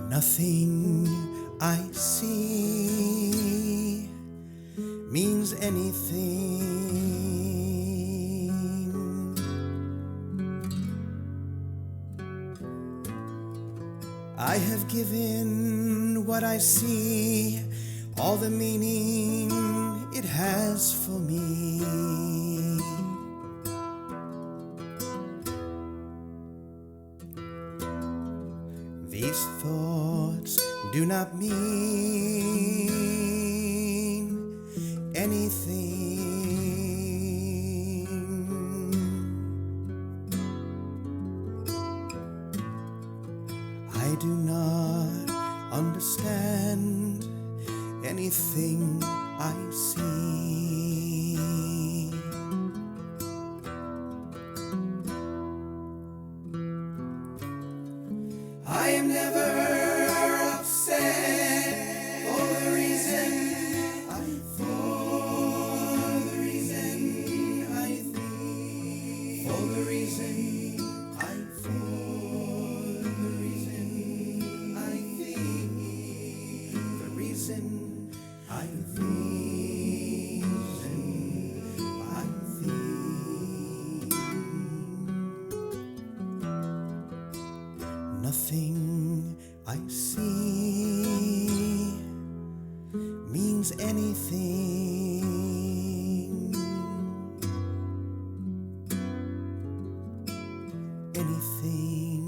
Nothing I see means anything. I have given what I see all the meaning it has for me. These thoughts do not mean anything. I do not understand anything I see. I am never upset for the reason I think. For the reason I think. The reason I think. Nothing I see means anything. Anything.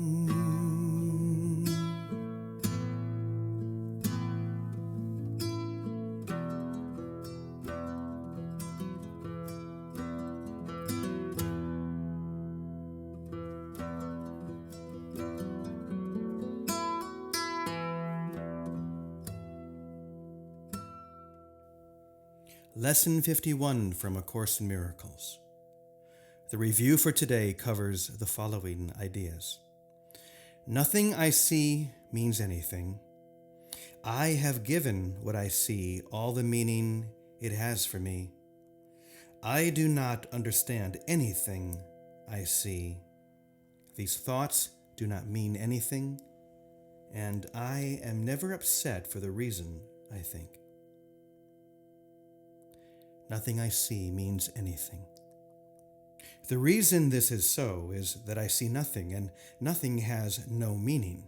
Lesson 51 from A Course in Miracles. The review for today covers the following ideas. Nothing I see means anything. I have given what I see all the meaning it has for me. I do not understand anything I see. These thoughts do not mean anything, and I am never upset for the reason I think. Nothing I see means anything. The reason this is so is that I see nothing, and nothing has no meaning.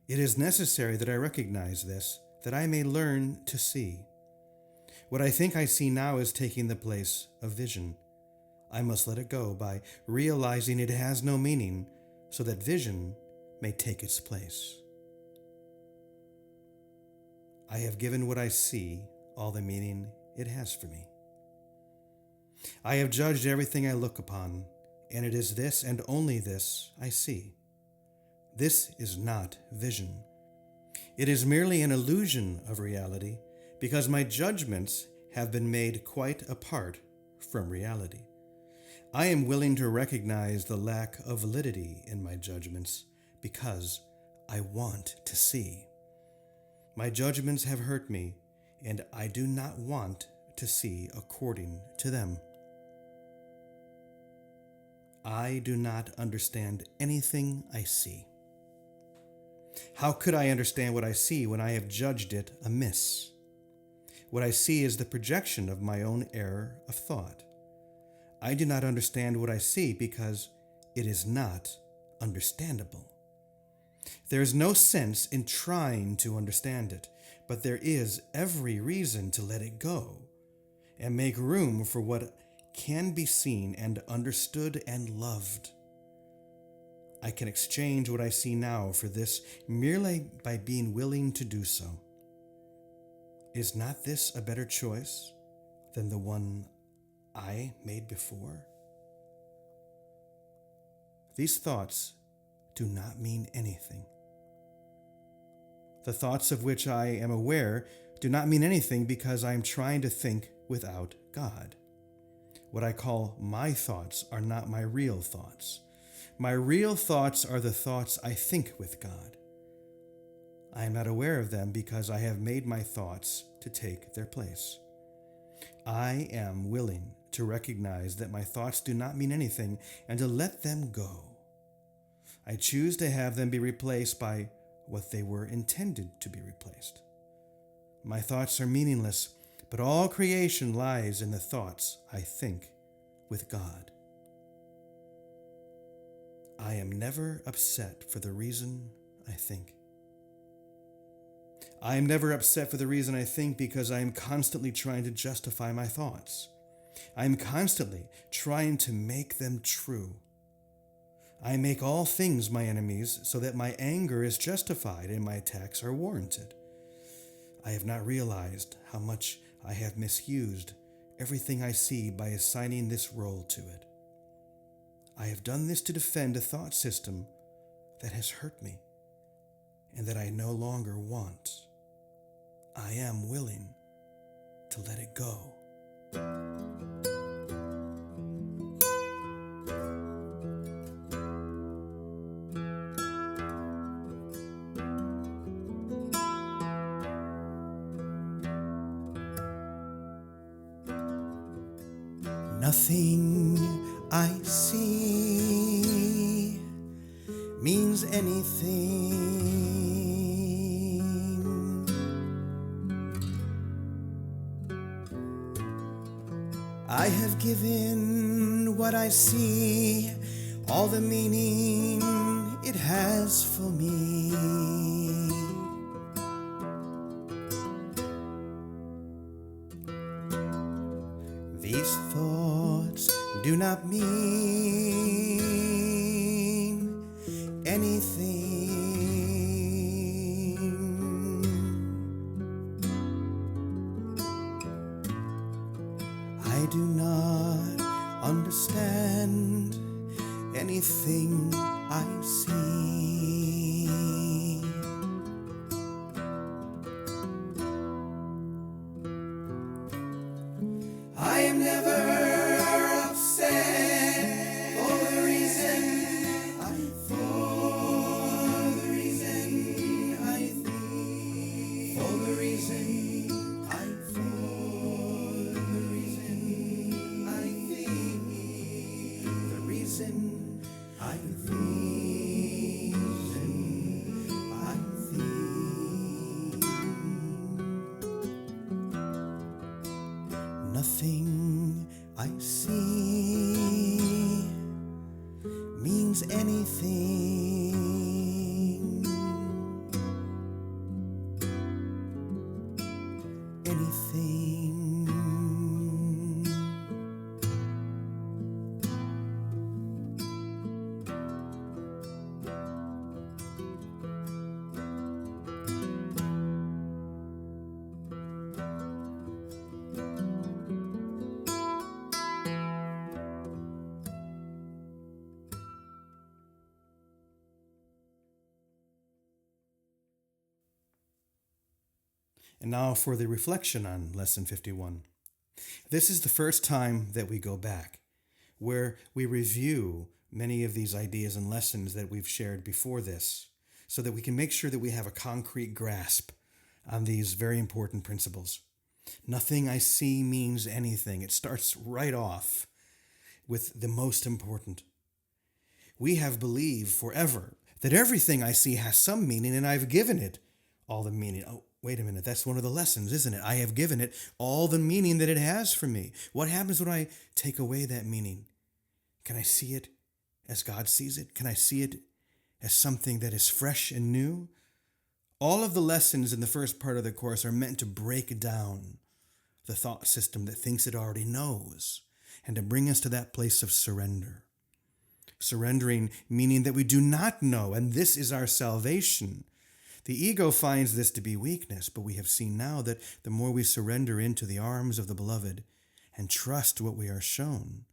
It is necessary that I recognize this, that I may learn to see. What I think I see now is taking the place of vision. I must let it go by realizing it has no meaning, so that vision may take its place. I have given what I see all the meaning it has for me. I have judged everything I look upon, and it is this and only this I see. This is not vision. It is merely an illusion of reality, because my judgments have been made quite apart from reality. I am willing to recognize the lack of validity in my judgments, because I want to see. My judgments have hurt me, and I do not want to see according to them. I do not understand anything I see. How could I understand what I see when I have judged it amiss? What I see is the projection of my own error of thought. I do not understand what I see because it is not understandable. There is no sense in trying to understand it, but there is every reason to let it go and make room for what can be seen and understood and loved. I can exchange what I see now for this merely by being willing to do so. Is not this a better choice than the one I made before? These thoughts do not mean anything. The thoughts of which I am aware do not mean anything because I am trying to think without God. What I call my thoughts are not my real thoughts. My real thoughts are the thoughts I think with God. I am not aware of them because I have made my thoughts to take their place. I am willing to recognize that my thoughts do not mean anything and to let them go. I choose to have them be replaced by what they were intended to be replaced. My thoughts are meaningless, but all creation lies in the thoughts I think with God. I am never upset for the reason I think. I am never upset for the reason I think because I am constantly trying to justify my thoughts. I am constantly trying to make them true. I make all things my enemies so that my anger is justified and my attacks are warranted. I have not realized how much I have misused everything I see by assigning this role to it. I have done this to defend a thought system that has hurt me and that I no longer want. I am willing to let it go. Nothing I see means anything. I have given what I see all the meaning it has for me. These thoughts do not mean anything. I do not understand anything I see. I am never upset for the reason I think. For the reason I think. For the reason I think. The reason I think. The reason I think. I think. Nothing I see means anything. Anything. And now for the reflection on Lesson 51. This is the first time that we go back, where we review many of these ideas and lessons that we've shared before this, so that we can make sure that we have a concrete grasp on these very important principles. Nothing I see means anything. It starts right off with the most important. We have believed forever that everything I see has some meaning, and I've given it all the meaning. Oh, wait a minute, that's one of the lessons, isn't it? I have given it all the meaning that it has for me. What happens when I take away that meaning? Can I see it as God sees it? Can I see it as something that is fresh and new? All of the lessons in the first part of the course are meant to break down the thought system that thinks it already knows and to bring us to that place of surrender. Surrendering meaning that we do not know, and this is our salvation. The ego finds this to be weakness, but we have seen now that the more we surrender into the arms of the beloved and trust what we are shown,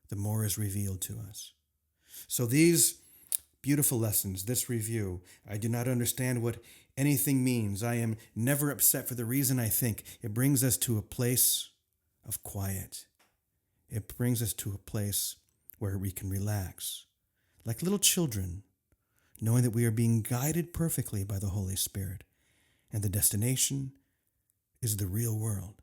the more is revealed to us. So these beautiful lessons, this review, I do not understand what anything means. I am never upset for the reason I think. It brings us to a place of quiet. It brings us to a place where we can relax, like little children, knowing that we are being guided perfectly by the Holy Spirit, and the destination is the real world.